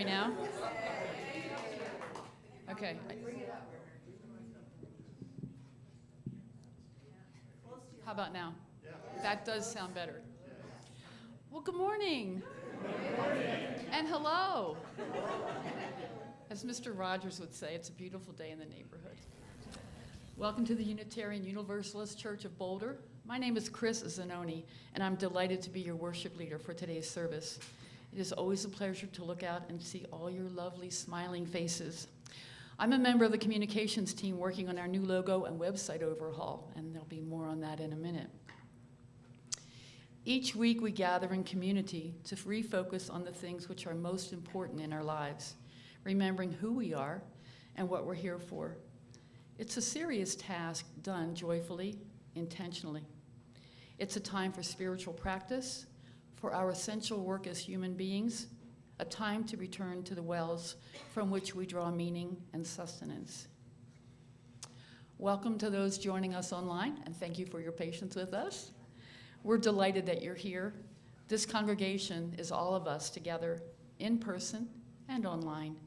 me now? Okay. How about now? That does sound better. Well, good morning. And hello. As Mr. Rogers would say, it's a beautiful day in the neighborhood. Welcome to the Unitarian Universalist Church of Boulder. My name is Chris Zanoni, and I'm delighted to be your worship leader for today's service. It is always a pleasure to look out and see all your lovely, smiling faces. I'm a member of the communications team working on our new logo and website overhaul, and there'll be more on that in a minute. Each week we gather in community to refocus on the things which are most important in our lives, remembering who we are and what we're here for. It's a serious task done joyfully, intentionally. It's a time for spiritual practice, for our essential work as human beings, a time to return to the wells from which we draw meaning and sustenance. Welcome to those joining us online, and thank you for your patience with us. We're delighted that you're here. This congregation is all of us together, in person and online.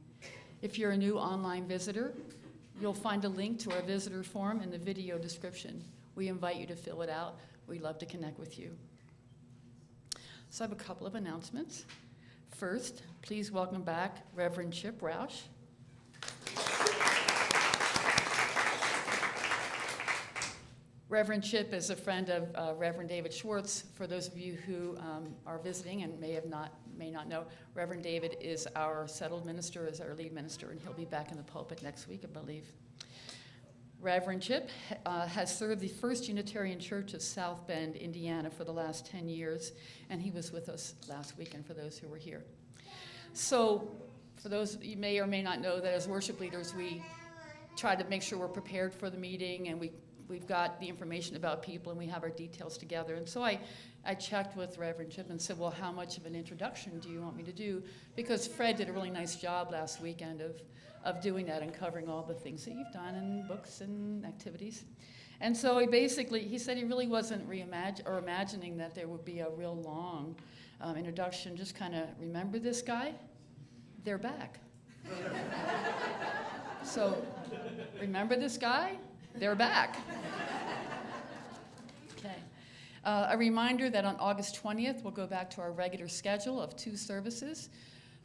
If you're a new online visitor, you'll find a link to our visitor form in the video description. We invite you to fill it out. We'd love to connect with you. So I have a couple of announcements. First, please welcome back Reverend Chip Roush. Reverend Chip is a friend of Reverend David Schwartz. For those of you who are visiting and may not know, Reverend David is our settled minister, is our lead minister, and he'll be back in the pulpit next week, I believe. Reverend Chip has served the First Unitarian Church of South Bend, Indiana for the last 10 years, and he was with us last weekend for those who were here. So for those you may or may not know that as worship leaders, we try to make sure we're prepared for the meeting, and we've got the information about people, and we have our details together. And so I checked with Reverend Chip and said, well, how much of an introduction do you want me to do? Because Fred did a really nice job last weekend of doing that and covering all the things that you've done in books and activities. And so he said he really wasn't imagining that there would be a real long introduction, just kind of, remember this guy? They're back. So, remember this guy? They're back. Okay. A reminder that on August 20th, we'll go back to our regular schedule of 2 services.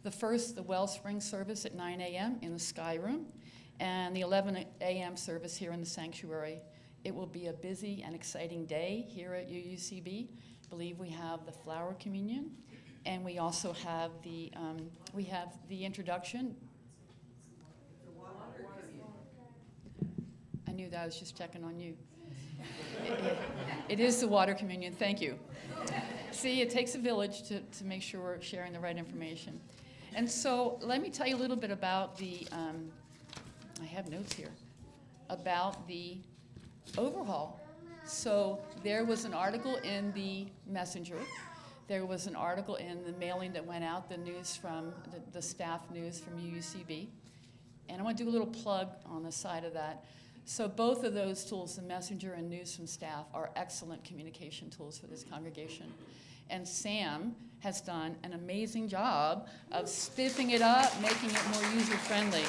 The first, the Wellspring service at 9 a.m. in the Sky Room, and the 11 a.m. service here in the sanctuary. It will be a busy and exciting day here at UUCB. I believe we have the flower communion, and we also have the introduction. I knew that. I was just checking on you. It is the water communion. Thank you. See, it takes a village to make sure we're sharing the right information. And so let me tell you a little bit about I have notes here, about the overhaul. So there was an article in the Messenger. There was an article in the mailing that went out, the news from, the staff news from UUCB. And I want to do a little plug on the side of that. So both of those tools, the Messenger and news from staff, are excellent communication tools for this congregation. And Sam has done an amazing job of spiffing it up, making it more user-friendly.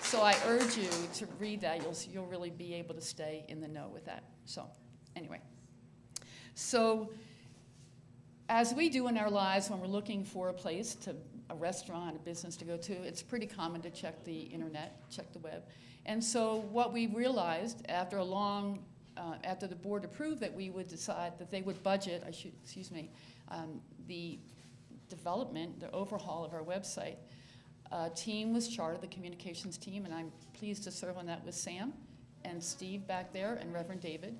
So I urge you to read that. You'll really be able to stay in the know with that. So anyway. So as we do in our lives when we're looking for a restaurant, a business to go to, it's pretty common to check the internet, check the web. And so what we realized after after the board approved that we would decide that they would budget, the development, the overhaul of our website. A team was chartered, the communications team, and I'm pleased to serve on that with Sam and Steve back there and Reverend David.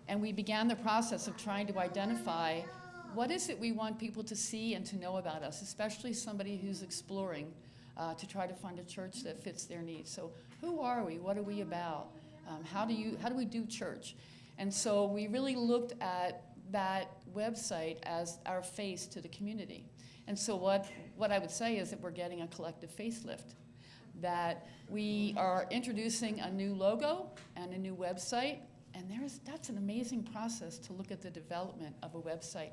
And we began the process of trying to identify what is it we want people to see and to know about us, especially somebody who's exploring to try to find a church that fits their needs. So who are we? What are we about? How do we do church? And so we really looked at that website as our face to the community. And so what I would say is that we're getting a collective facelift, that we are introducing a new logo and a new website, and that's an amazing process to look at the development of a website.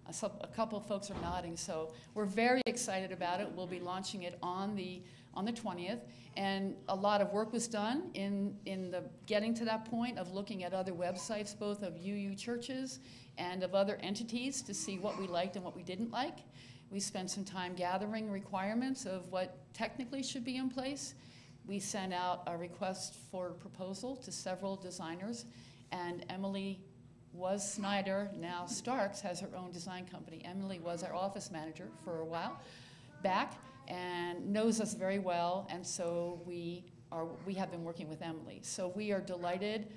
A couple of folks are nodding, so we're very excited about it. We'll be launching it on the 20th, and a lot of work was done in the getting to that point of looking at other websites, both of UU churches and of other entities, to see what we liked and what we didn't like. We spent some time gathering requirements of what technically should be in place. We sent out a request for proposal to several designers, and Emily Snyder, now Starks, has her own design company. Emily was our office manager for a while back and knows us very well, and so we have been working with Emily. So we are delighted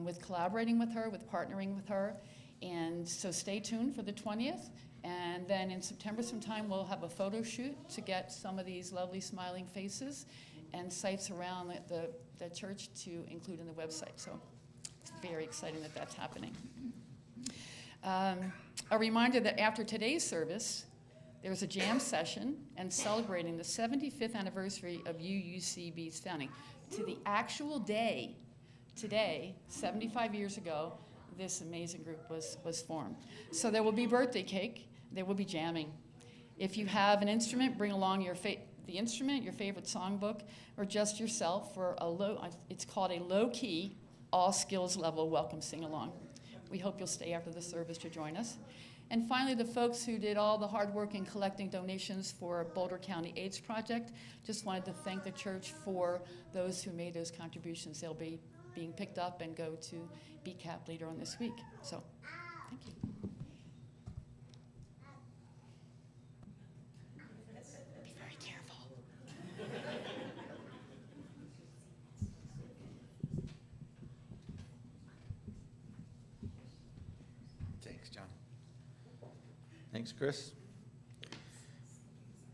with collaborating with her, with partnering with her, and so stay tuned for the 20th. And then in September sometime, we'll have a photo shoot to get some of these lovely smiling faces and sites around the church to include in the website. So it's very exciting that that's happening. A reminder that after today's service, there's a jam session and celebrating the 75th anniversary of UUCB's founding. To the actual day, today, 75 years ago, this amazing group was formed. So there will be birthday cake, there will be jamming. If you have an instrument, bring along the instrument, your favorite songbook, or just yourself for it's called a low-key, all skills level welcome sing-along. We hope you'll stay after the service to join us. And finally, the folks who did all the hard work in collecting donations for Boulder County AIDS Project, just wanted to thank the church for those who made those contributions. They'll be being picked up and go to BCAP later on this week. So, thank you. Be very careful. Thanks, John. Thanks, Chris.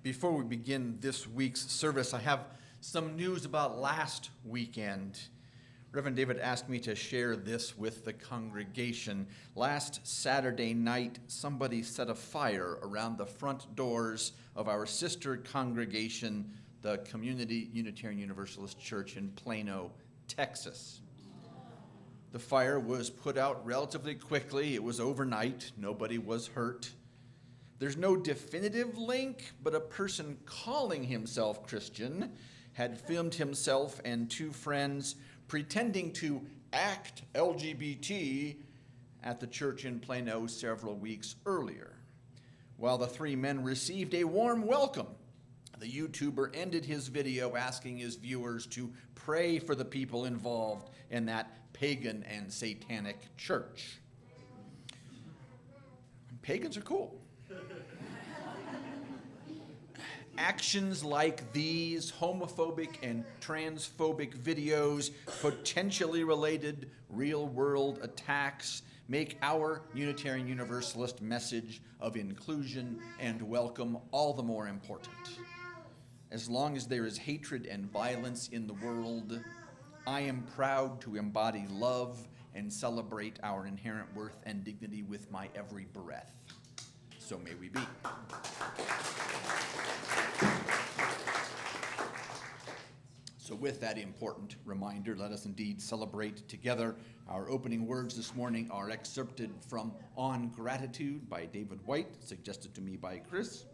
Before we begin this week's service, I have some news about last weekend. Reverend David asked me to share this with the congregation. Last Saturday night, somebody set a fire around the front doors of our sister congregation, the Community Unitarian Universalist Church in Plano, Texas. The fire was put out relatively quickly. It was overnight. Nobody was hurt. There's no definitive link, but a person calling himself Christian had filmed himself and two friends pretending to act LGBT at the church in Plano several weeks earlier. While the three men received a warm welcome, the YouTuber ended his video asking his viewers to pray for the people involved in that pagan and satanic church. Pagans are cool. Actions like these, homophobic and transphobic videos, potentially related real-world attacks, make our Unitarian Universalist message of inclusion and welcome all the more important. As long as there is hatred and violence in the world, I am proud to embody love and celebrate our inherent worth and dignity with my every breath. So may we be. So with that important reminder, let us indeed celebrate together. Our opening words this morning are excerpted from On Gratitude by David White, suggested to me by Chris.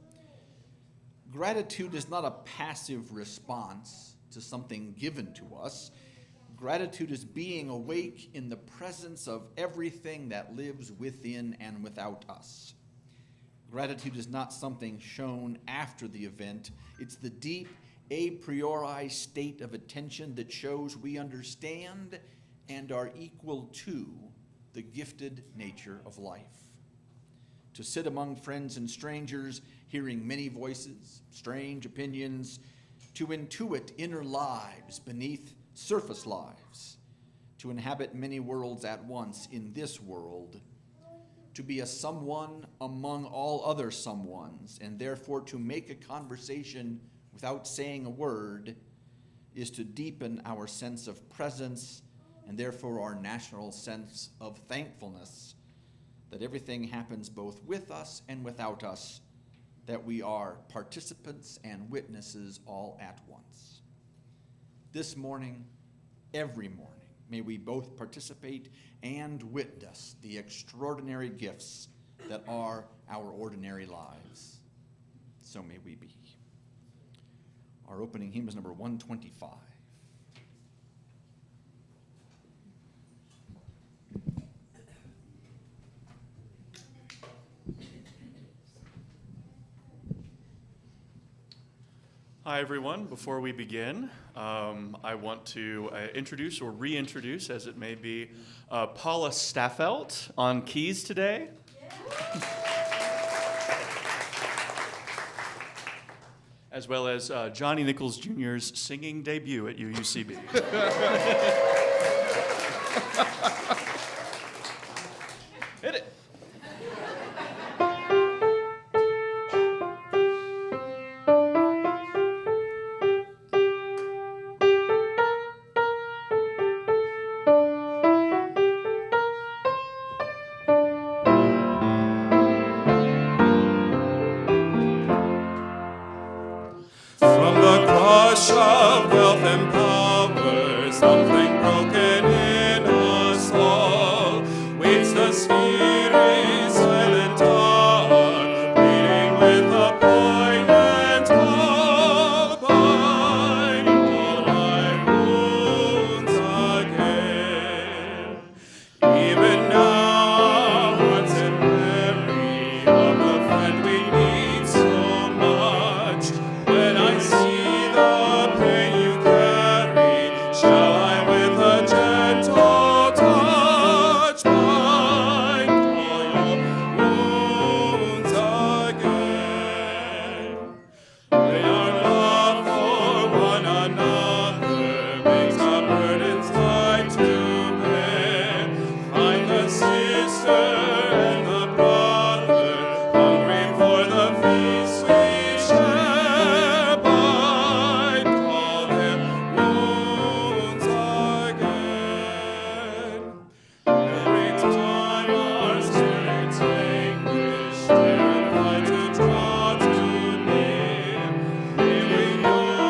Gratitude is not a passive response to something given to us. Gratitude is being awake in the presence of everything that lives within and without us. Gratitude is not something shown after the event. It's the deep, a priori state of attention that shows we understand and are equal to the gifted nature of life. To sit among friends and strangers, hearing many voices, strange opinions, to intuit inner lives beneath surface lives, to inhabit many worlds at once in this world, to be a someone among all other someones, and therefore to make a conversation without saying a word, is to deepen our sense of presence and therefore our national sense of thankfulness that everything happens both with us and without us, that we are participants and witnesses all at once. This morning, every morning, may we both participate and witness the extraordinary gifts that are our ordinary lives. So may we be. Our opening hymn is number 125. Hi, everyone. Before we begin, I want to introduce or reintroduce, as it may be, Paula Staffelt on keys today. As well as Johnny Nichols Jr.'s singing debut at UUCB. Hit it. From the crush of wealth and power, something broken in us all waits the spirit's silent heart, pleading with a poignant call, bind all my wounds again. Even now, hearts and memory of the friend we need so much. When I see the pain you carry, shall I with a gentle touch bind all your wounds again? May our love for one another makes our burdens light to bear. Find the sister and the brother, hungry for the feast we share. Bind all their wounds again. Every time our spirits anguish, terrified to draw too near, may we know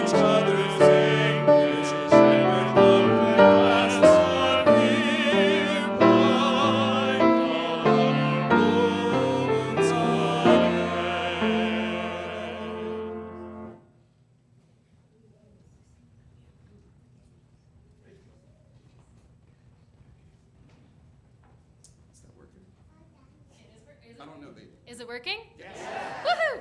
each other's anguish, and with love that casts our fear, bind all our wounds again. Is that working? I don't know. Is it working? Yes. Woohoo!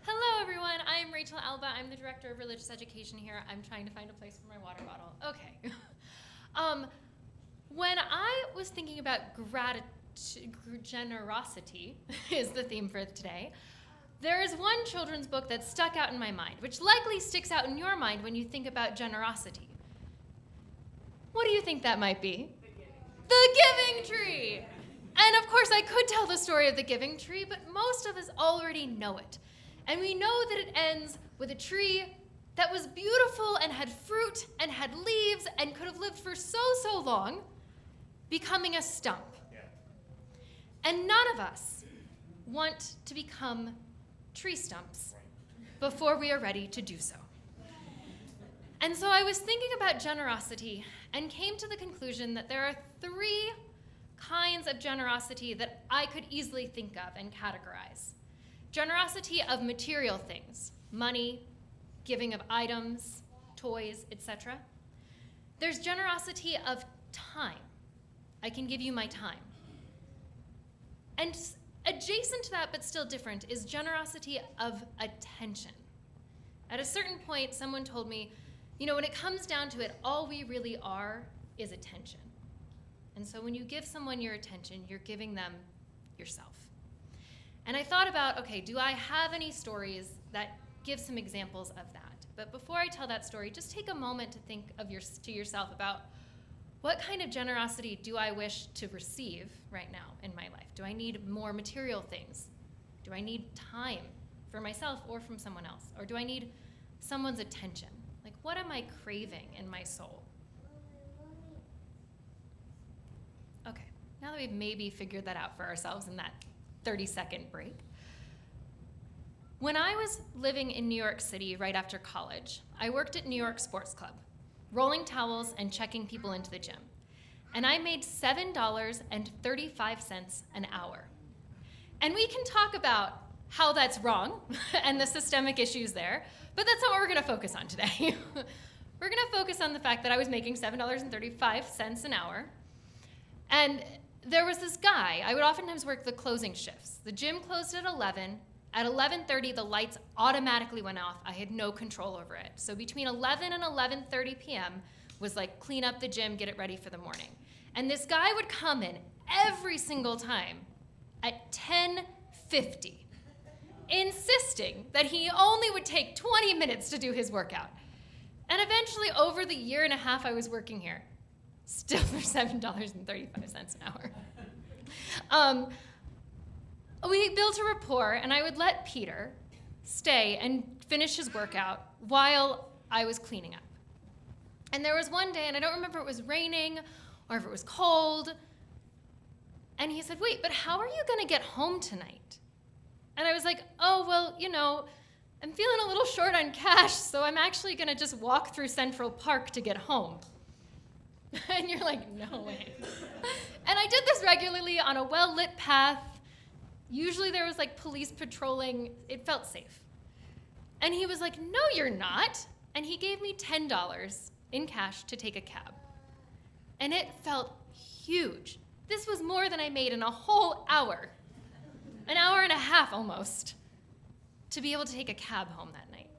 Hello, everyone. I'm Rachel Alba. I'm the Director of Religious Education here. I'm trying to find a place for my water bottle. Okay. When I was thinking about generosity, is the theme for today, there is one children's book that stuck out in my mind, which likely sticks out in your mind when you think about generosity. What do you think that might be? The Giving Tree! And of course, I could tell the story of the Giving Tree, but most of us already know it. And we know that it ends with a tree that was beautiful and had fruit and had leaves and could have lived for so long, becoming a stump. Yeah. And none of us want to become tree stumps before we are ready to do so. And so I was thinking about generosity and came to the conclusion that there are three kinds of generosity that I could easily think of and categorize. Generosity of material things, money, giving of items, toys, etc. There's generosity of time. I can give you my time. And adjacent to that, but still different, is generosity of attention. At a certain point, someone told me, you know, when it comes down to it, all we really are is attention. And so when you give someone your attention, you're giving them yourself. And I thought about, okay, do I have any stories that give some examples of that? But before I tell that story, just take a moment to think of to yourself about what kind of generosity do I wish to receive right now in my life? Do I need more material things? Do I need time for myself or from someone else? Or do I need someone's attention? Like, what am I craving in my soul? Okay, now that we've maybe figured that out for ourselves in that 30-second break. When I was living in New York City right after college, I worked at New York Sports Club, rolling towels and checking people into the gym. and I made $7.35 an hour. And we can talk about how that's wrong and the systemic issues there, but that's not what we're going to focus on today. We're going to focus on the fact that I was making $7.35 an hour. And there was this guy, I would oftentimes work the closing shifts. The gym closed at 11. At 11:30, the lights automatically went off. I had no control over it. So between 11 and 11:30 p.m. was like clean up the gym, get it ready for the morning. And this guy would come in every single time at 10:50, insisting that he only would take 20 minutes to do his workout. And eventually, over the year and a half I was working here, still for $7.35 an hour. We built a rapport, and I would let Peter stay and finish his workout while I was cleaning up. And there was one day, and I don't remember if it was raining or if it was cold, and he said, "Wait, but how are you going to get home tonight?" And I was like, "Oh, well, I'm feeling a little short on cash, so I'm actually going to just walk through Central Park to get home." And you're like, "No way." And I did this regularly on a well-lit path. Usually there was like police patrolling. It felt safe. And he was like, "No, you're not." And he gave me $10 in cash to take a cab. And it felt huge. This was more than I made in a whole hour, an hour and a half almost, to be able to take a cab home that night.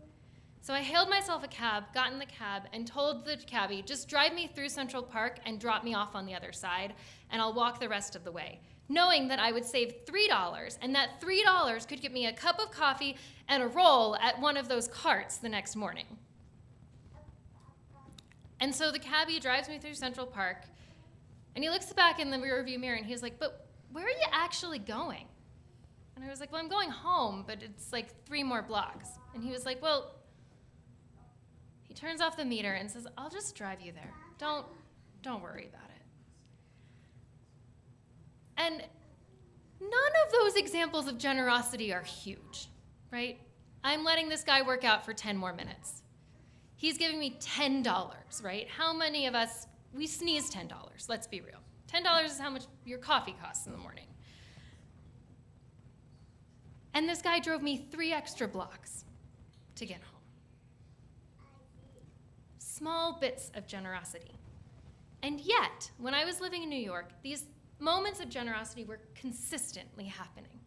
So I hailed myself a cab, got in the cab, and told the cabbie, "Just drive me through Central Park and drop me off on the other side, and I'll walk the rest of the way," knowing that I would save $3, and that $3 could get me a cup of coffee and a roll at one of those carts the next morning. And so the cabbie drives me through Central Park, and he looks back in the rearview mirror, and he's like, "But where are you actually going?" And I was like, "Well, I'm going home, but it's like 3 more blocks." And he was like, "Well," he turns off the meter and says, "I'll just drive you there. Don't worry about it." And none of those examples of generosity are huge, right? I'm letting this guy work out for 10 more minutes. He's giving me $10, right? How many of us, we sneeze $10, let's be real. $10 is how much your coffee costs in the morning. And this guy drove me 3 extra blocks to get home. Small bits of generosity. And yet, when I was living in New York, these moments of generosity were consistently happening.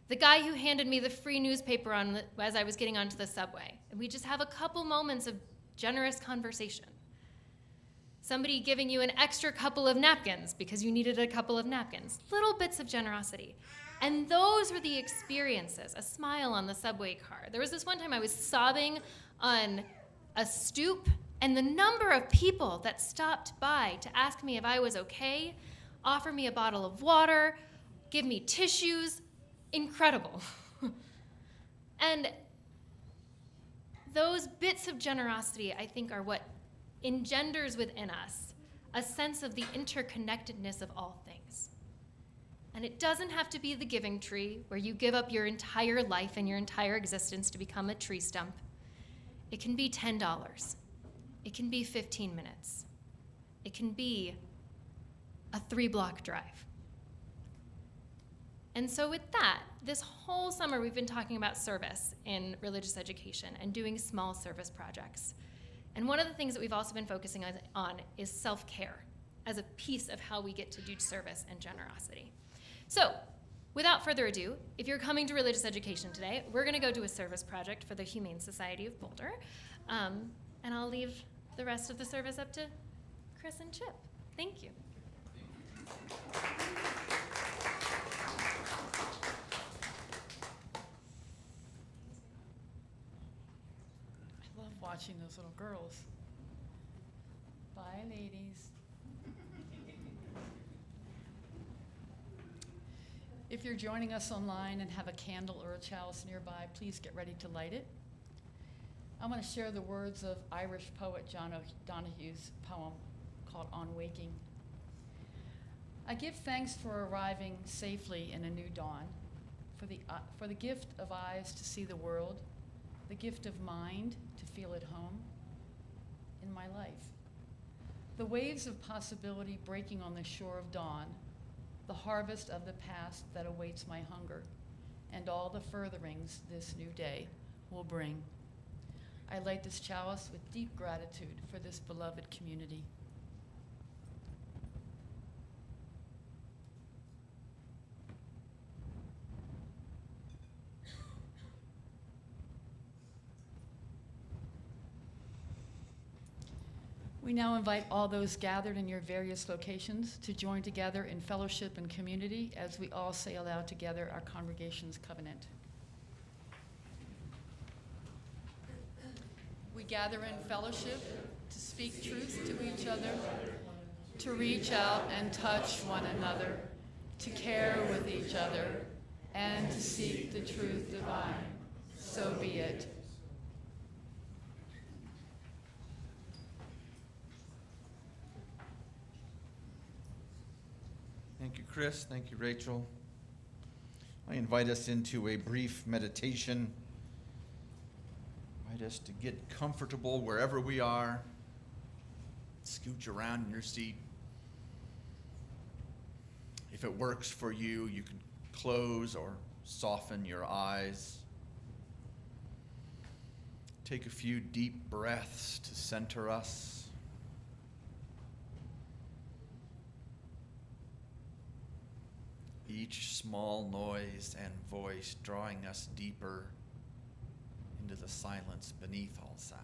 The guy who handed me the free newspaper as I was getting onto the subway, and we just have a couple moments of generous conversation. Somebody giving you an extra couple of napkins because you needed a couple of napkins. Little bits of generosity. And those were the experiences, a smile on the subway car. There was this one time I was sobbing on a stoop, and the number of people that stopped by to ask me if I was okay, offer me a bottle of water, give me tissues, incredible. And those bits of generosity, I think, are what engenders within us a sense of the interconnectedness of all things. And it doesn't have to be the giving tree, where you give up your entire life and your entire existence to become a tree stump. It can be $10. It can be 15 minutes. It can be a 3-block drive. And so with that, this whole summer we've been talking about service in religious education and doing small service projects. And one of the things that we've also been focusing on is self-care as a piece of how we get to do service and generosity. So, without further ado, if you're coming to religious education today, we're going to go do a service project for the Humane Society of Boulder. And I'll leave the rest of the service up to Chris and Chip. Thank you. I love watching those little girls. Bye, ladies. If you're joining us online and have a candle or a chalice nearby, please get ready to light it. I want to share the words of Irish poet John O'Donoghue's poem called On Waking. I give thanks for arriving safely in a new dawn, for the gift of eyes to see the world, the gift of mind to feel at home in my life, The waves of possibility breaking on the shore of dawn, the harvest of the past that awaits my hunger, and all the furtherings this new day will bring. I light this chalice with deep gratitude for this beloved community. We now invite all those gathered in your various locations to join together in fellowship and community as we all say aloud together our congregation's covenant. We gather in fellowship to speak truth to each other, to reach out and touch one another, to care with each other, and to seek the truth divine. So be it. Thank you, Chris. Thank you, Rachel. I invite us into a brief meditation. I invite us to get comfortable wherever we are. Scooch around in your seat. If it works for you, you can close or soften your eyes. Take a few deep breaths to center us. Each small noise and voice drawing us deeper into the silence beneath all sound.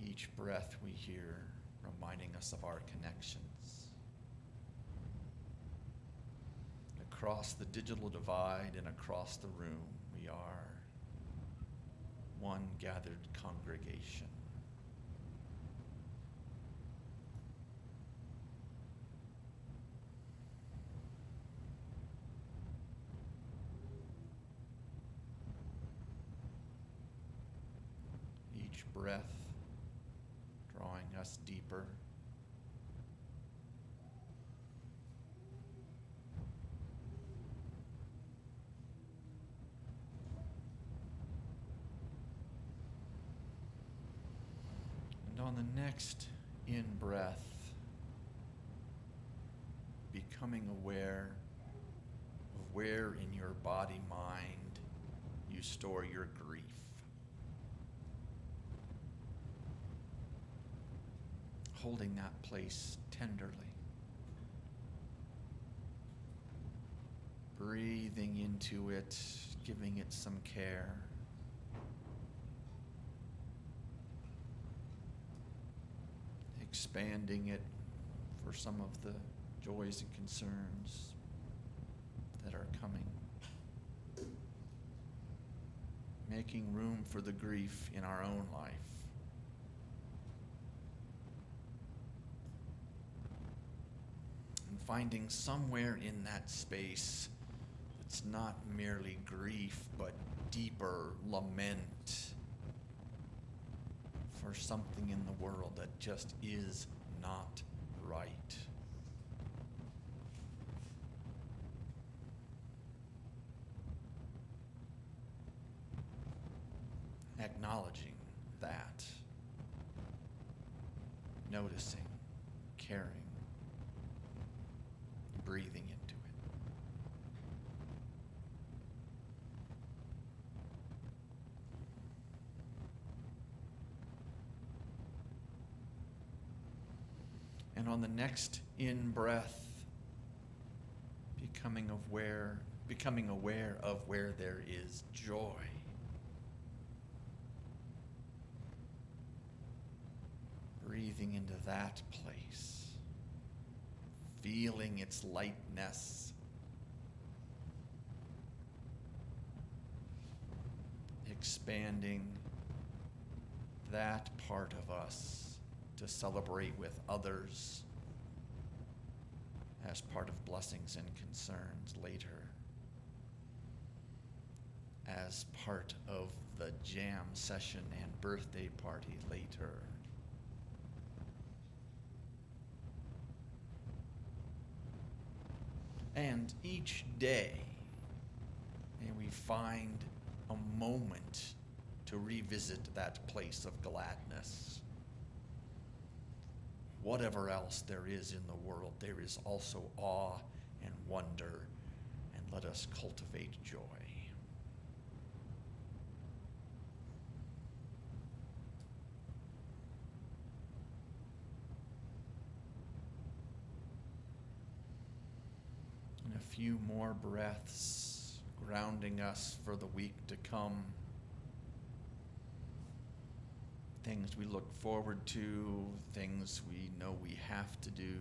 Each breath we hear reminding us of our connections. Across the digital divide and across the room, we are one gathered congregation. Each breath drawing us deeper. And on the next in-breath, becoming aware of where in your body-mind you store your grief. Holding that place tenderly. Breathing into it, giving it some care. Expanding it for some of the joys and concerns that are coming. Making room for the grief in our own life. And finding somewhere in that space that's not merely grief, but deeper lament for something in the world that just is not right. Acknowledging that, noticing, caring, breathing into it. And on the next in-breath, becoming aware of where there is joy. Breathing into that place, feeling its lightness, expanding that part of us to celebrate with others as part of blessings and concerns later, as part of the jam session and birthday party later. And each day, may we find a moment to revisit that place of gladness. Whatever else there is in the world, there is also awe and wonder, and let us cultivate joy. And a few more breaths, grounding us for the week to come. Things we look forward to, things we know we have to do.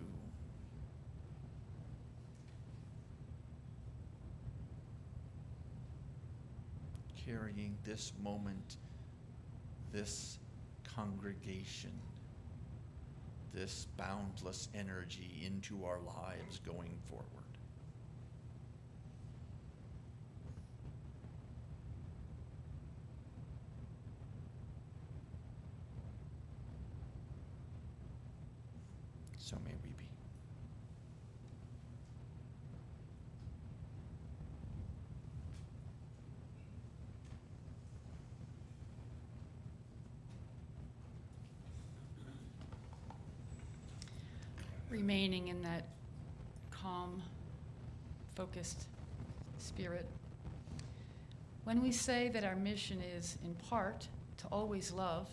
Carrying this moment, this congregation, this boundless energy into our lives going forward. So may we be. Remaining in that calm, focused spirit. When we say that our mission is, in part, to always love,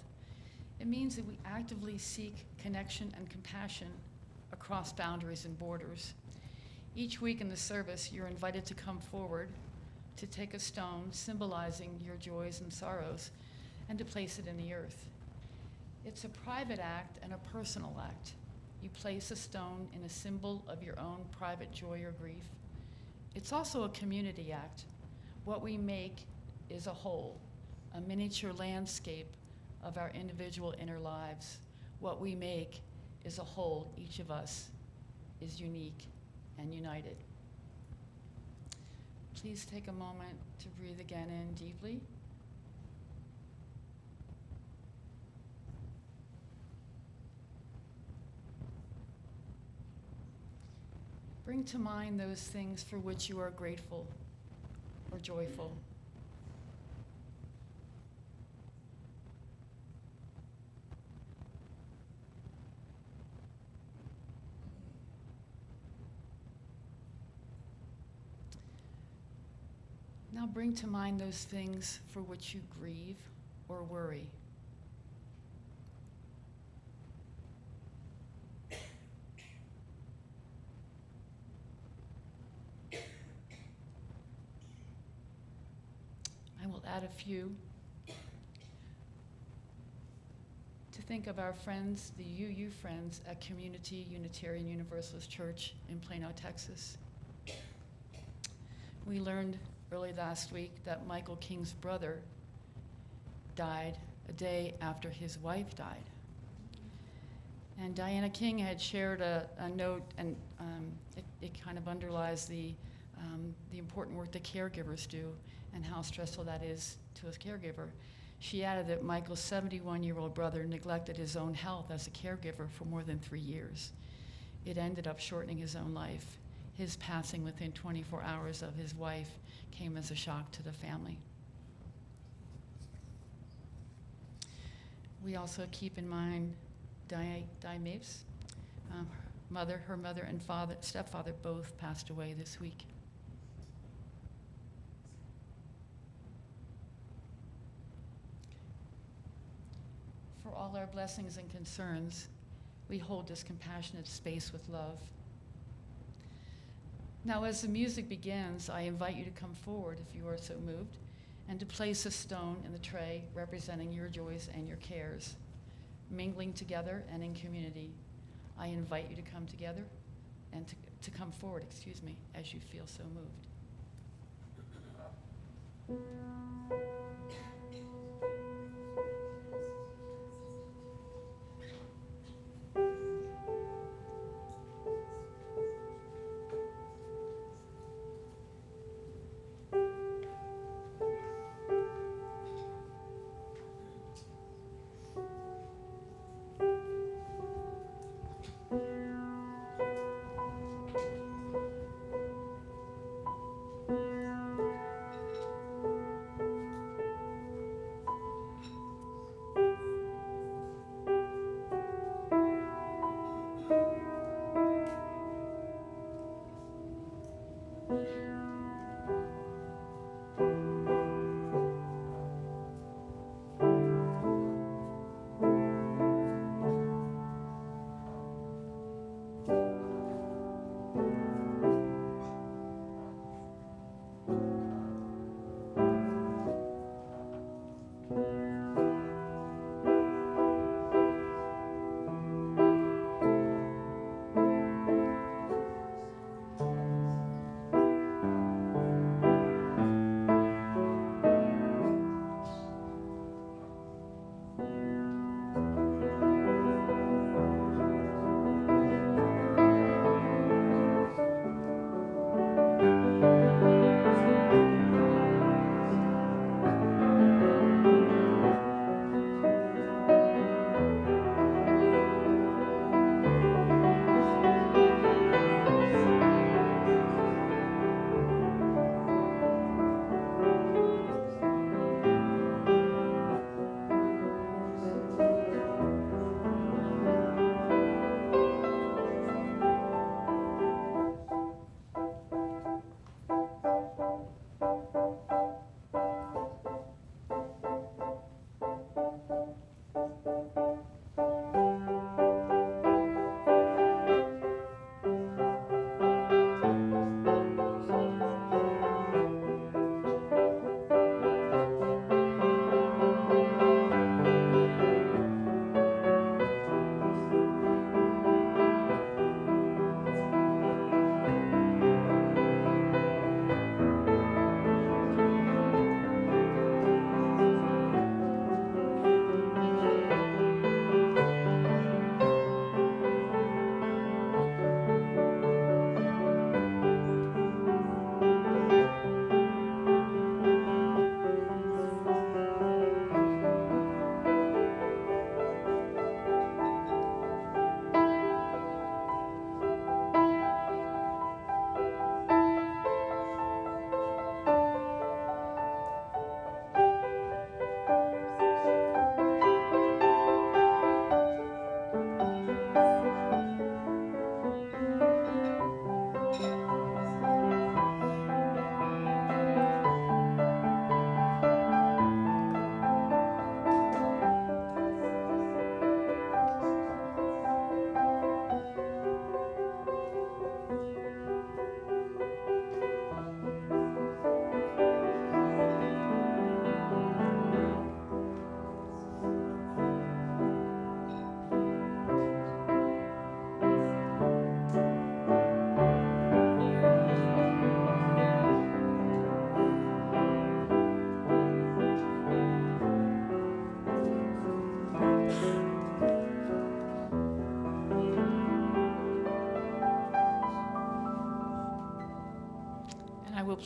it means that we actively seek connection and compassion across boundaries and borders. Each week in the service, you're invited to come forward to take a stone symbolizing your joys and sorrows and to place it in the earth. It's a private act and a personal act. You place a stone in a symbol of your own private joy or grief. It's also a community act. What we make is a whole, a miniature landscape of our individual inner lives. What we make is a whole. Each of us is unique and united. Please take a moment to breathe again in deeply. Bring to mind those things for which you are grateful or joyful. Now bring to mind those things for which you grieve or worry. I will add a few to think of our friends, the UU friends at Community Unitarian Universalist Church in Plano, Texas. We learned early last week that Michael King's brother died a day after his wife died. And Diana King had shared a note, and it kind of underlies the important work that caregivers do and how stressful that is to a caregiver. She added that Michael's 71-year-old brother neglected his own health as a caregiver for more than 3 years. It ended up shortening his own life. His passing within 24 hours of his wife came as a shock to the family. We also keep in mind Di Mapes. Her mother and stepfather both passed away this week. For all our blessings and concerns, we hold this compassionate space with love. Now, as the music begins, I invite you to come forward if you are so moved, and to place a stone in the tray representing your joys and your cares. Mingling together and in community, I invite you to come together and to come forward, as you feel so moved.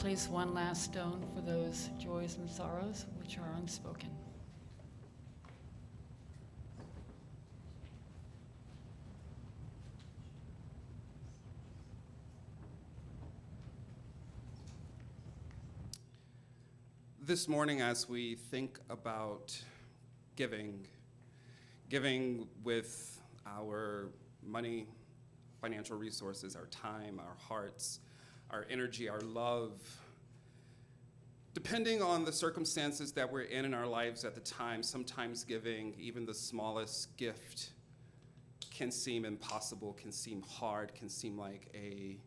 place one last stone for those joys and sorrows which are unspoken. This morning, as we think about giving with our money, financial resources, our time, our hearts, our energy, our love, depending on the circumstances that we're in our lives at the time, sometimes giving even the smallest gift can seem impossible, can seem hard, can seem like a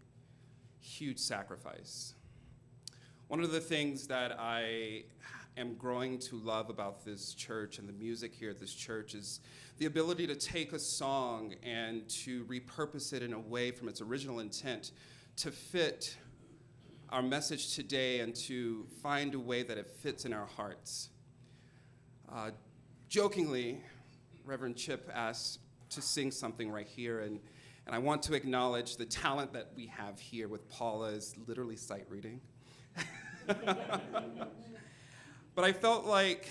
huge sacrifice. One of the things that I am growing to love about this church and the music here at this church is the ability to take a song and to repurpose it in a way from its original intent to fit our message today and to find a way that it fits in our hearts. Jokingly, Reverend Chip asked to sing something right here, and I want to acknowledge the talent that we have here with Paula is literally sight reading. But I felt like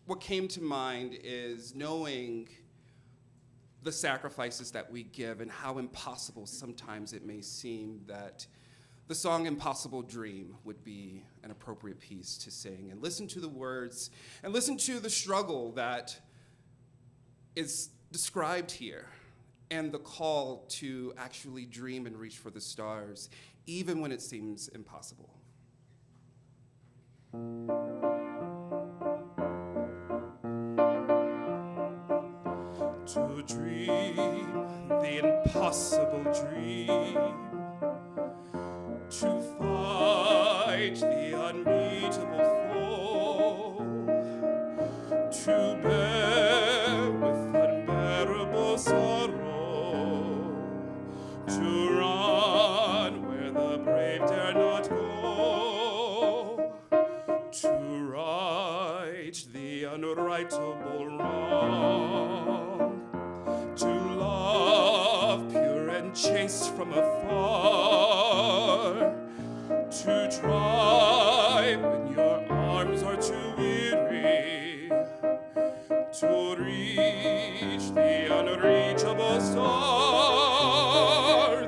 what came to mind is knowing the sacrifices that we give and how impossible sometimes it may seem that the song Impossible Dream would be an appropriate piece to sing. And listen to the words and listen to the struggle that is described here and the call to actually dream and reach for the stars, even when it seems impossible. To dream the impossible dream, to fight the unbeatable foe, to bear with unbearable sorrow, to run where the brave dare not go, to right the unrightable wrong, to love pure and chaste from afar, to try when your arms are too weary, to reach the unreachable star.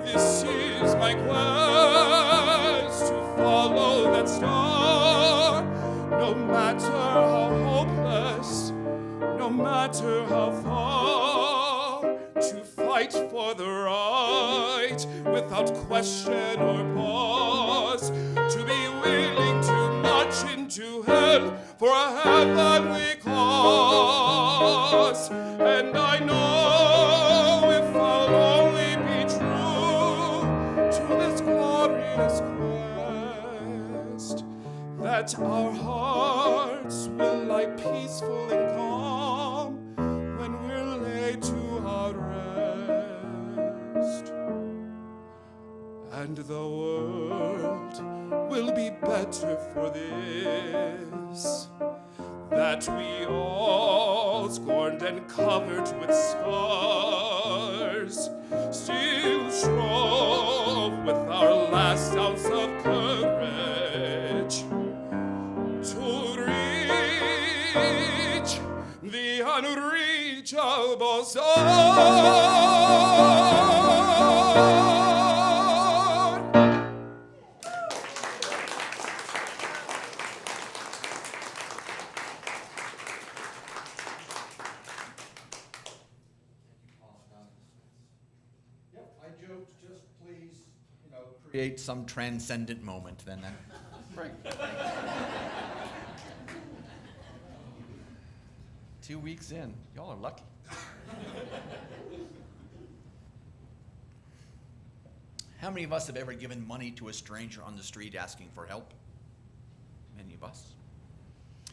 This is my quest, to follow that star, no matter how hopeless, no matter how far, to fight for the right without question or pause, to be willing to march into hell for a heavenly cause. And I know if I'll only be true to this glorious quest, that our hearts will lie peaceful and calm when we're laid to our rest. And the world will be better for this, that we all, scorned and covered with scars, still strove with our last ounce of courage to reach the unreachable star. I joked, just please, create some transcendent moment, then. Frank. 2 weeks in, y'all are lucky. How many of us have ever given money to a stranger on the street asking for help? Many of us.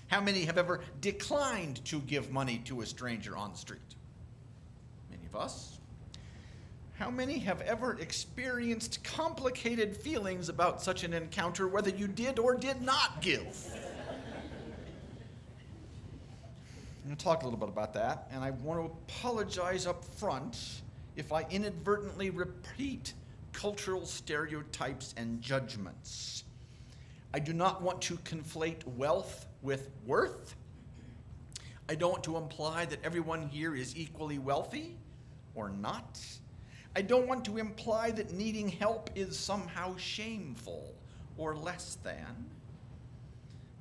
How many have ever declined to give money to a stranger on the street? Many of us. How many have ever experienced complicated feelings about such an encounter, whether you did or did not give? I'm going to talk a little bit about that, and I want to apologize up front if I inadvertently repeat cultural stereotypes and judgments. I do not want to conflate wealth with worth. I don't want to imply that everyone here is equally wealthy or not. I don't want to imply that needing help is somehow shameful or less than.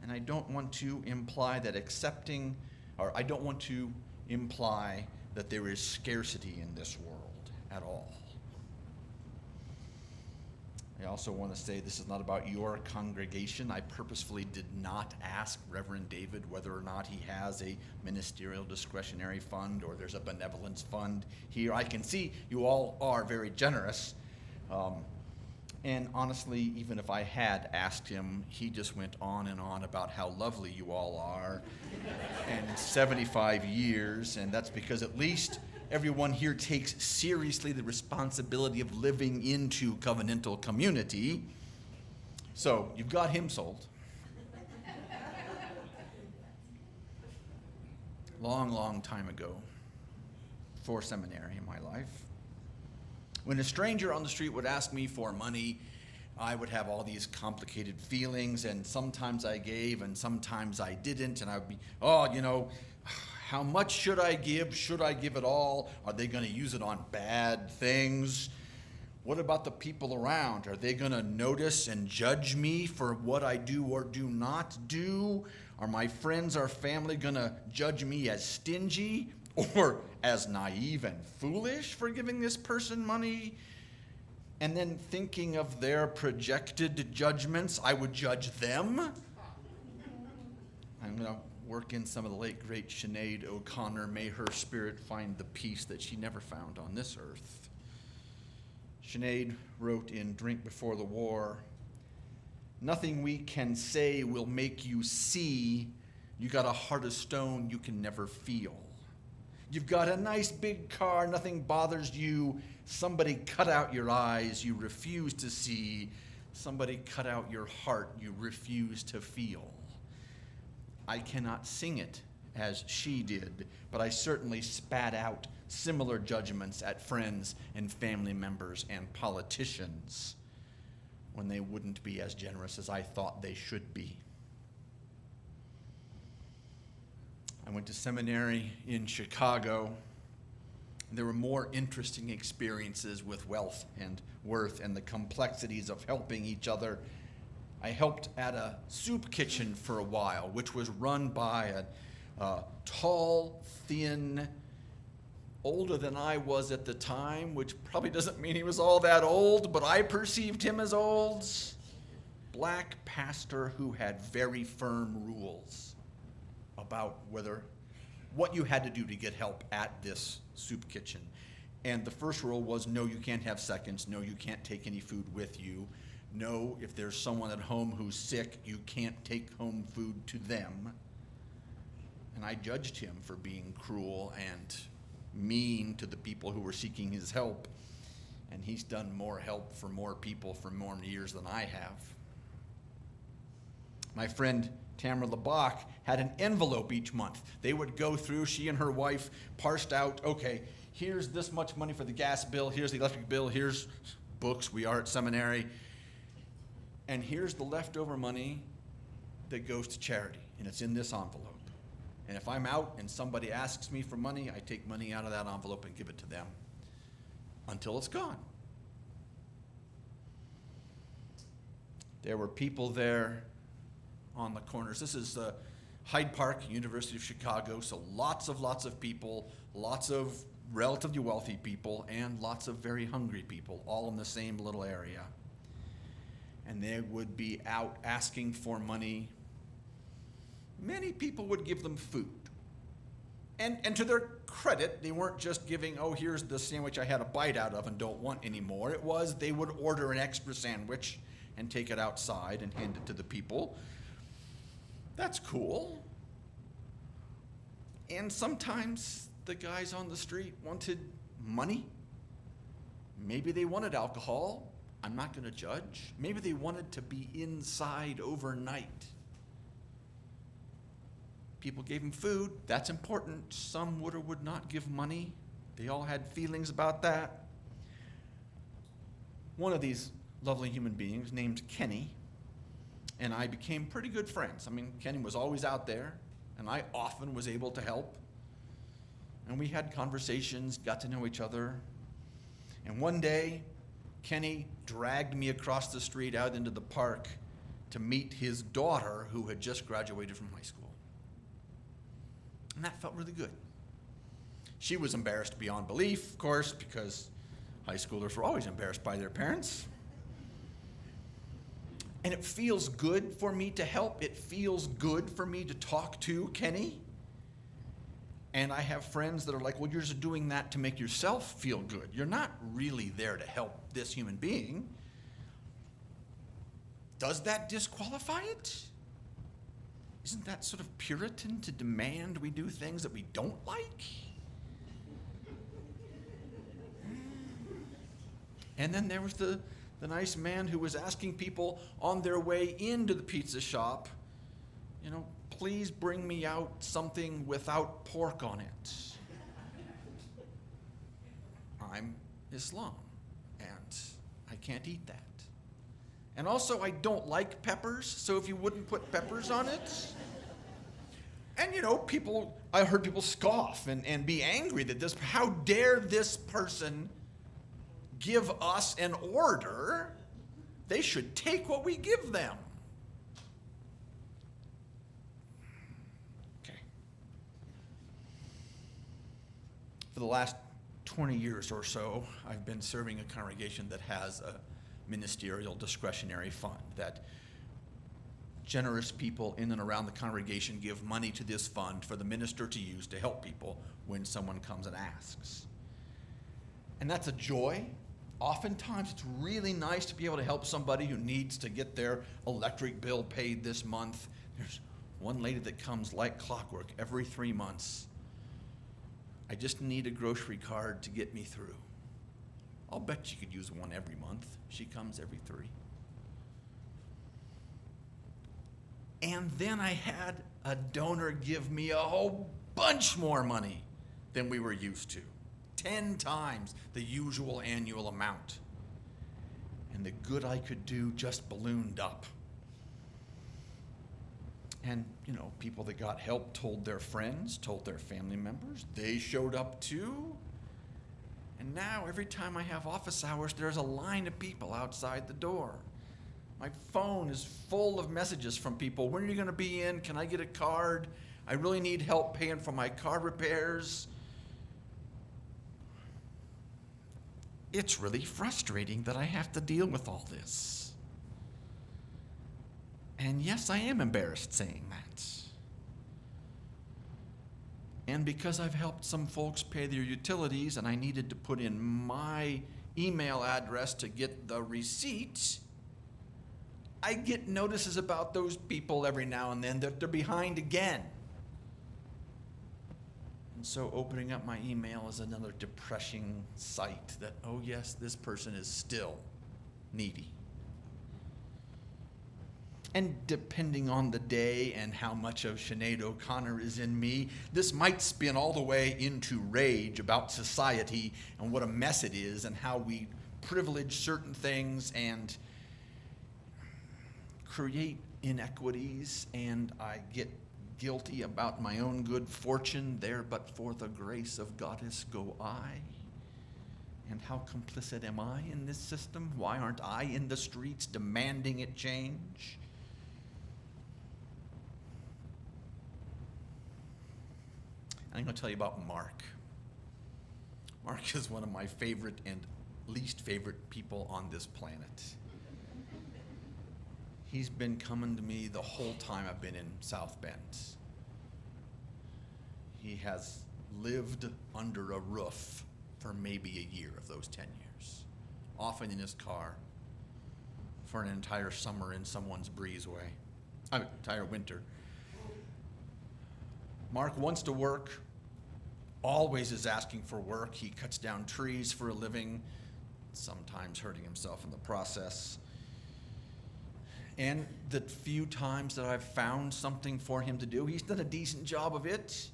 And I don't want to imply that I don't want to imply that there is scarcity in this world at all. I also want to say this is not about your congregation. I purposefully did not ask Reverend David whether or not he has a ministerial discretionary fund or there's a benevolence fund here. I can see you all are very generous. And honestly, even if I had asked him, he just went on and on about how lovely you all are and 75 years, and that's because at least everyone here takes seriously the responsibility of living into covenantal community. So you've got him sold. Long time ago, before seminary in my life, when a stranger on the street would ask me for money, I would have all these complicated feelings, and sometimes I gave and sometimes I didn't, and I would be, how much should I give? Should I give it all? Are they going to use it on bad things? What about the people around? Are they going to notice and judge me for what I do or do not do? Are my friends or family going to judge me as stingy or as naive and foolish for giving this person money? And then thinking of their projected judgments, I would judge them. I'm going to work in some of the late, great Sinead O'Connor. May her spirit find the peace that she never found on this earth. Sinead wrote in Drink Before the War, "Nothing we can say will make you see. You got a heart of stone you can never feel. You've got a nice big car, nothing bothers you. Somebody cut out your eyes, you refuse to see. Somebody cut out your heart, you refuse to feel." I cannot sing it as she did, but I certainly spat out similar judgments at friends and family members and politicians when they wouldn't be as generous as I thought they should be. I went to seminary in Chicago. There were more interesting experiences with wealth and worth and the complexities of helping each other. I helped at a soup kitchen for a while, which was run by a tall, thin, older than I was at the time, which probably doesn't mean he was all that old, but I perceived him as old, black pastor who had very firm rules about what you had to do to get help at this soup kitchen. And the first rule was, no, you can't have seconds. No, you can't take any food with you. No, if there's someone at home who's sick, you can't take home food to them. And I judged him for being cruel and mean to the people who were seeking his help. And he's done more help for more people for more years than I have. My friend Tamara LeBach had an envelope each month. They would go through, she and her wife parsed out, okay, here's this much money for the gas bill, here's the electric bill, here's books, we are at seminary, and here's the leftover money that goes to charity, and it's in this envelope. And if I'm out and somebody asks me for money, I take money out of that envelope and give it to them until it's gone. There were people there on the corners. This is Hyde Park, University of Chicago, so lots of people, lots of relatively wealthy people, and lots of very hungry people, all in the same little area. And they would be out asking for money. Many people would give them food. And to their credit, they weren't just giving, oh, here's the sandwich I had a bite out of and don't want anymore. It was they would order an extra sandwich and take it outside and hand it to the people. That's cool. And sometimes the guys on the street wanted money. Maybe they wanted alcohol. I'm not going to judge. Maybe they wanted to be inside overnight. People gave them food. That's important. Some would or would not give money. They all had feelings about that. one of these lovely human beings named Kenny and I became pretty good friends. I mean, Kenny was always out there, and I often was able to help. And we had conversations, got to know each other. And one day, Kenny dragged me across the street out into the park to meet his daughter who had just graduated from high school. And that felt really good. She was embarrassed beyond belief, of course, because high schoolers were always embarrassed by their parents. And it feels good for me to help. It feels good for me to talk to Kenny. And I have friends that are like, well, you're just doing that to make yourself feel good. You're not really there to help this human being. Does that disqualify it? Isn't that sort of Puritan to demand we do things that we don't like? And then there was the nice man who was asking people on their way into the pizza shop, you know, please bring me out something without pork on it. I'm Islam, and I can't eat that. And also, I don't like peppers, so if you wouldn't put peppers on it. And you know, I heard people scoff and be angry that how dare this person give us an order? They should take what we give them. Okay. For the last 20 years or so, I've been serving a congregation that has a ministerial discretionary fund that generous people in and around the congregation give money to this fund for the minister to use to help people when someone comes and asks. And that's a joy. Oftentimes, it's really nice to be able to help somebody who needs to get their electric bill paid this month. There's one lady that comes like clockwork every 3 months. I just need a grocery card to get me through. I'll bet she could use one every month. She comes every 3. And then I had a donor give me a whole bunch more money than we were used to. 10 times the usual annual amount. And the good I could do just ballooned up. And, you know, people that got help told their friends, told their family members. They showed up too. And now every time I have office hours, there's a line of people outside the door. My phone is full of messages from people. When are you going to be in? Can I get a card? I really need help paying for my car repairs. It's really frustrating that I have to deal with all this. And yes, I am embarrassed saying that. And because I've helped some folks pay their utilities and I needed to put in my email address to get the receipt, I get notices about those people every now and then that they're behind again. And so opening up my email is another depressing sight that, oh yes, this person is still needy. And depending on the day and how much of Sinead O'Connor is in me, this might spin all the way into rage about society and what a mess it is and how we privilege certain things and create inequities, and I get guilty about my own good fortune. There but for the grace of Goddess go I. And how complicit am I in this system? Why aren't I in the streets demanding it change? I'm going to tell you about Mark. Mark is one of my favorite and least favorite people on this planet. He's been coming to me the whole time I've been in South Bend. He has lived under a roof for maybe a year of those 10 years, often in his car for an entire summer in someone's breezeway, entire winter. Mark wants to work, always is asking for work. He cuts down trees for a living, sometimes hurting himself in the process. And the few times that I've found something for him to do, he's done a decent job of it.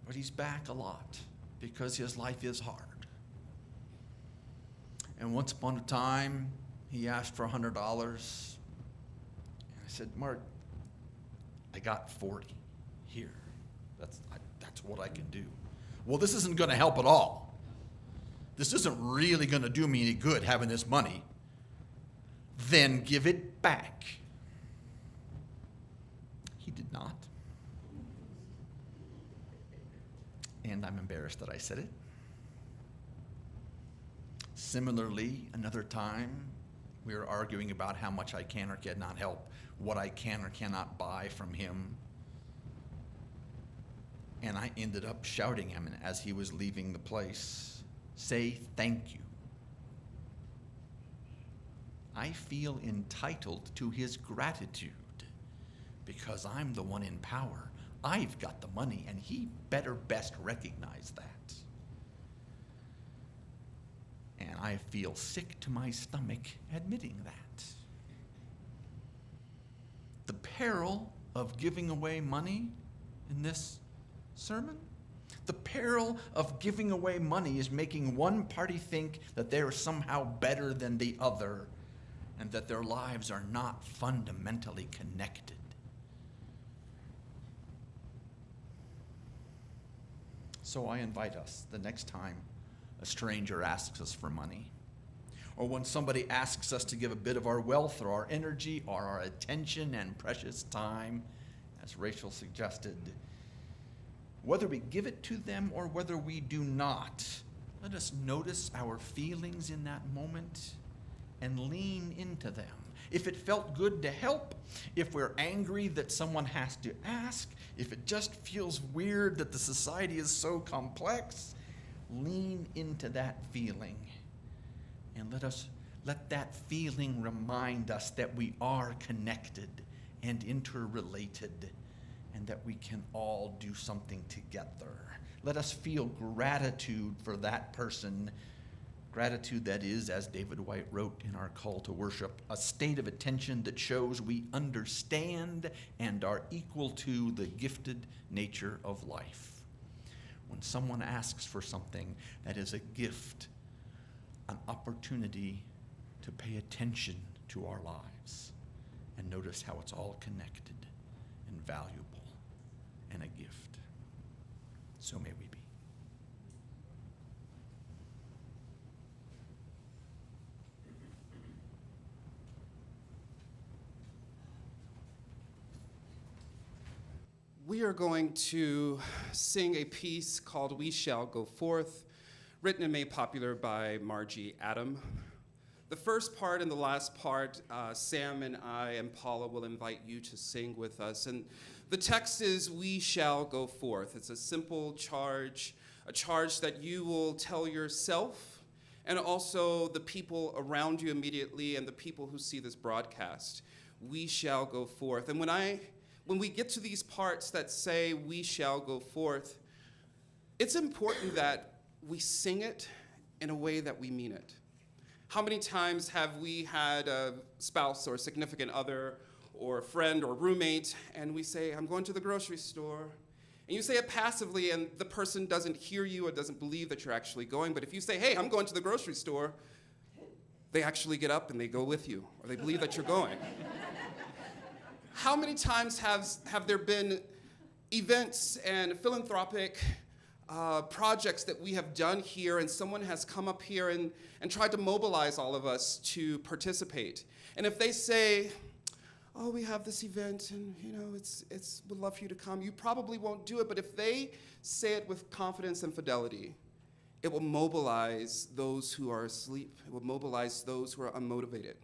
But he's back a lot because his life is hard. And once upon a time, he asked for $100. And I said, Mark, I got 40 here. That's what I can do. Well, this isn't going to help at all. This isn't really going to do me any good having this money. Then give it back. He did not. And I'm embarrassed that I said it. Similarly, another time, we were arguing about how much I can or cannot help, what I can or cannot buy from him. And I ended up shouting him as he was leaving the place, say thank you. I feel entitled to his gratitude because I'm the one in power. I've got the money, and he better best recognize that. And I feel sick to my stomach admitting that. The peril of giving away money in this sermon, the peril of giving away money is making one party think that they are somehow better than the other and that their lives are not fundamentally connected. So I invite us the next time a stranger asks us for money, or when somebody asks us to give a bit of our wealth or our energy or our attention and precious time, as Rachel suggested, whether we give it to them or whether we do not, let us notice our feelings in that moment and lean into them. If it felt good to help, if we're angry that someone has to ask, if it just feels weird that the society is so complex, lean into that feeling and let that feeling remind us that we are connected and interrelated and that we can all do something together. Let us feel gratitude for that person, gratitude that is, as David White wrote in our call to worship, a state of attention that shows we understand and are equal to the gifted nature of life. When someone asks for something, that is a gift, an opportunity to pay attention to our lives and notice how it's all connected and valuable and a gift. So may we be. We are going to sing a piece called We Shall Go Forth, written and made popular by Margie Adam. The first part and the last part, Sam and I and Paula will invite you to sing with us. And the text is, we shall go forth. It's a simple charge, a charge that you will tell yourself and also the people around you immediately and the people who see this broadcast. We shall go forth. And when we get to these parts that say we shall go forth, it's important that we sing it in a way that we mean it. How many times have we had a spouse or significant other or a friend or roommate, and we say, I'm going to the grocery store, and you say it passively, and the person doesn't hear you or doesn't believe that you're actually going, but if you say, hey, I'm going to the grocery store, they actually get up and they go with you, or they believe that you're going. How many times have there been events and philanthropic projects that we have done here, and someone has come up here and tried to mobilize all of us to participate? And if they say, oh, we have this event, and we'd love for you to come, you probably won't do it, but if they say it with confidence and fidelity, it will mobilize those who are asleep. It will mobilize those who are unmotivated.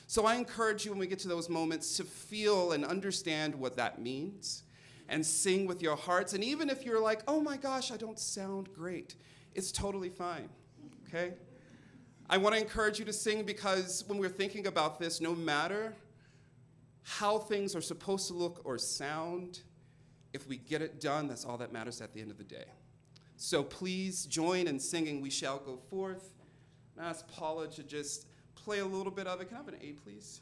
So I encourage you when we get to those moments to feel and understand what that means and sing with your hearts. And even if you're like, oh my gosh, I don't sound great, it's totally fine, okay? I want to encourage you to sing because when we're thinking about this, no matter how things are supposed to look or sound, if we get it done, that's all that matters at the end of the day. So please join in singing We Shall Go Forth. And ask Paula to just play a little bit of it. Can I have an A, please?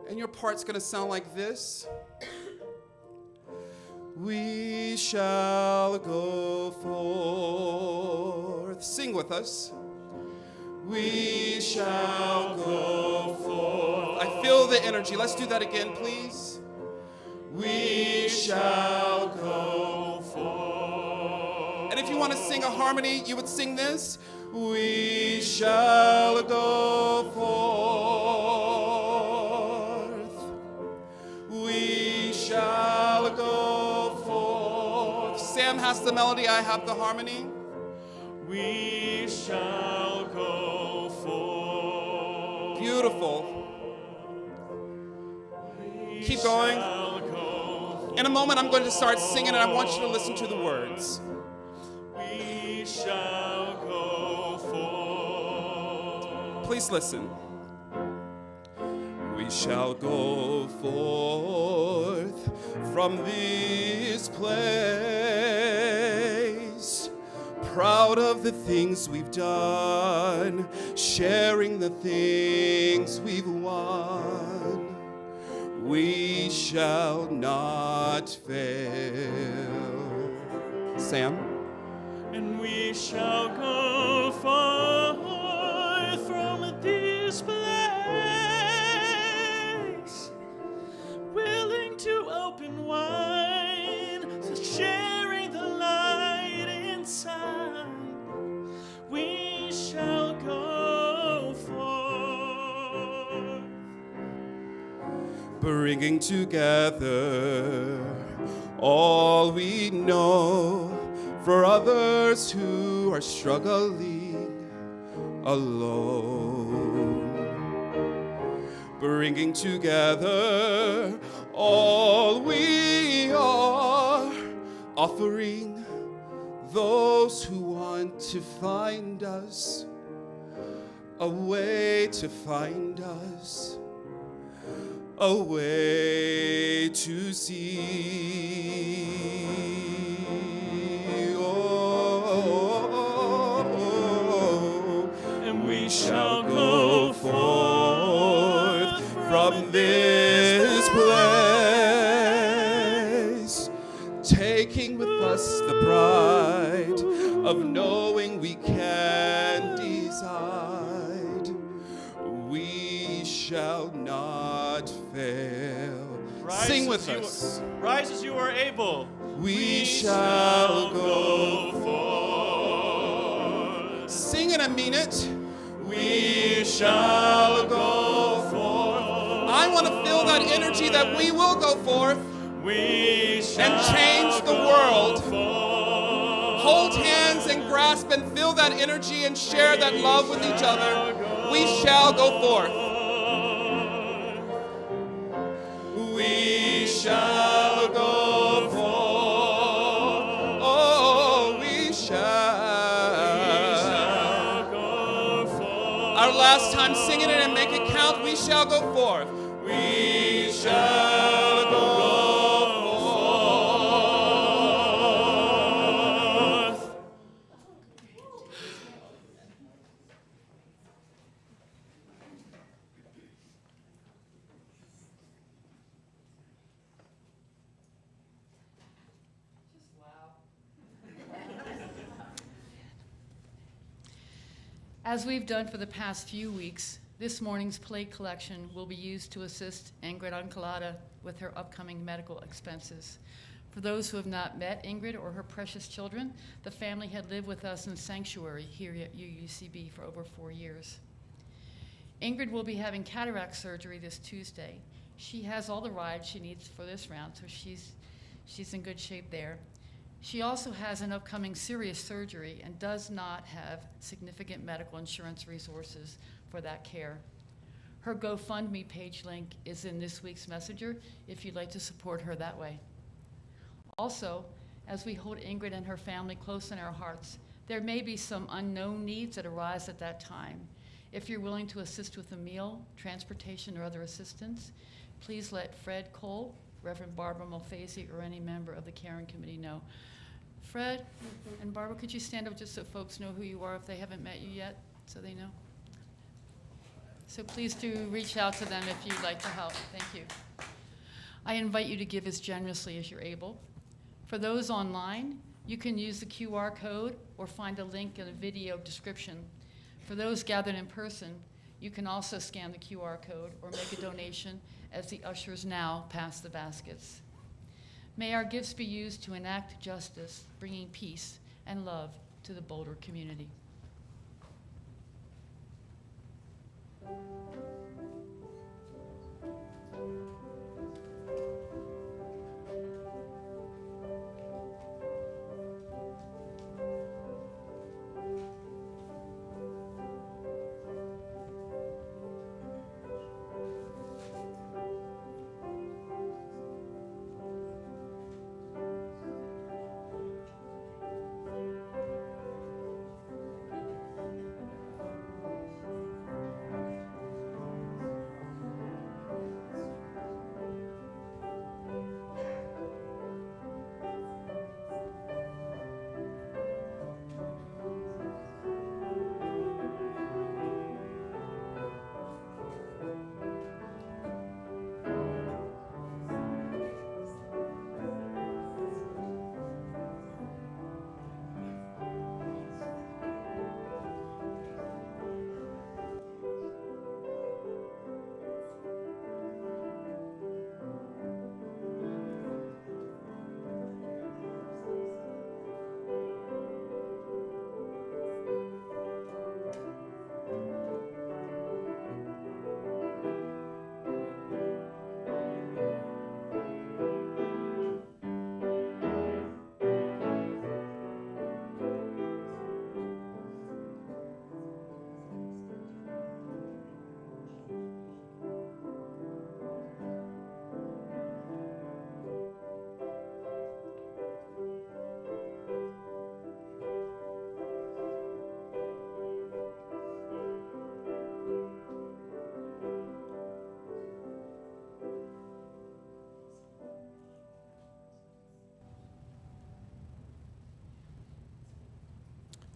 And your part's going to sound like this. We shall go forth forth. Sing with us. We shall go forth. I feel the energy. Let's do that again, please. We shall go forth. And if you want to sing a harmony, you would sing this. We shall go forth. We shall go forth. Sam has the melody, I have the harmony. We shall go forth. Beautiful. Keep going. In a moment, I'm going to start singing, and I want you to listen to the words. We shall go forth. Please listen. We shall go forth from this place, proud of the things we've done, sharing the things we've won. We shall not fail. Sam? And we shall go forth from this place, willing to open wide, so sharing the light inside. We shall go forth, Bringing together all we know for others who are struggling alone. Bringing together all we are, offering those who want to find us a way to find us, a way to see. and we Shall go forth from this place, taking with us the pride of knowing we can decide. We shall not fail. Sing with us. Rise as you are able. We shall go forth. Sing it and mean it. We shall go forth. I want to feel that energy that we will go forth We shall and change the world. forth. Hold hands and grasp and feel that energy and share that love with each other. We shall go forth. We shall go forth. Oh, we shall. Go forth. Our last time singing it and make it count. We shall go forth. We shall go forth. As we've done for the past few weeks, this morning's plate collection will be used to assist Ingrid Ancalada with her upcoming medical expenses. For those who have not met Ingrid or her precious children, the family had lived with us in sanctuary here at UUCB for over 4 years. Ingrid will be having cataract surgery this Tuesday. She has all the rides she needs for this round, so she's in good shape there. She also has an upcoming serious surgery and does not have significant medical insurance resources for that care. Her GoFundMe page link is in this week's messenger if you'd like to support her that way. Also, as we hold Ingrid and her family close in our hearts, there may be some unknown needs that arise at that time. If you're willing to assist with a meal, transportation, or other assistance, please let Fred Cole, Reverend Barbara Mulfazy, or any member of the Caring Committee know. Fred and Barbara, could you stand up just so folks know who you are if they haven't met you yet, so they know? So please do reach out to them if you'd like to help. Thank you. I invite you to give as generously as you're able. For those online, you can use the QR code or find a link in a video description. For those gathered in person, you can also scan the QR code or make a donation as the ushers now pass the baskets. May our gifts be used to enact justice, bringing peace and love to the Boulder community.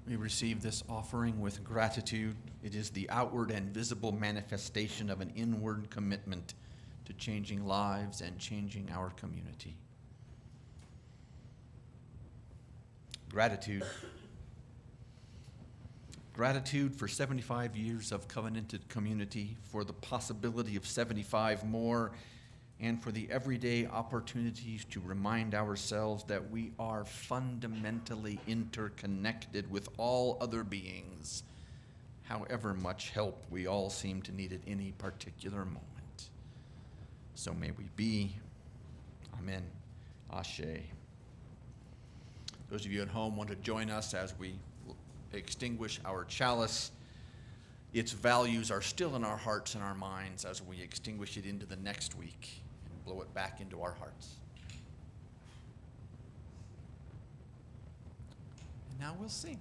We receive this offering with gratitude. It is the outward and visible manifestation of an inward commitment to changing lives and changing our community. Gratitude. Gratitude for 75 years of covenanted community, for the possibility of 75 more, and for the everyday opportunities to remind ourselves that we are fundamentally interconnected with all other beings, however much help we all seem to need at any particular moment. So may we be. Amen. Ashe. Those of you at home want to join us as we extinguish our chalice. Its values are still in our hearts and our minds as we extinguish it into the next week and blow it back into our hearts. And now we'll sing.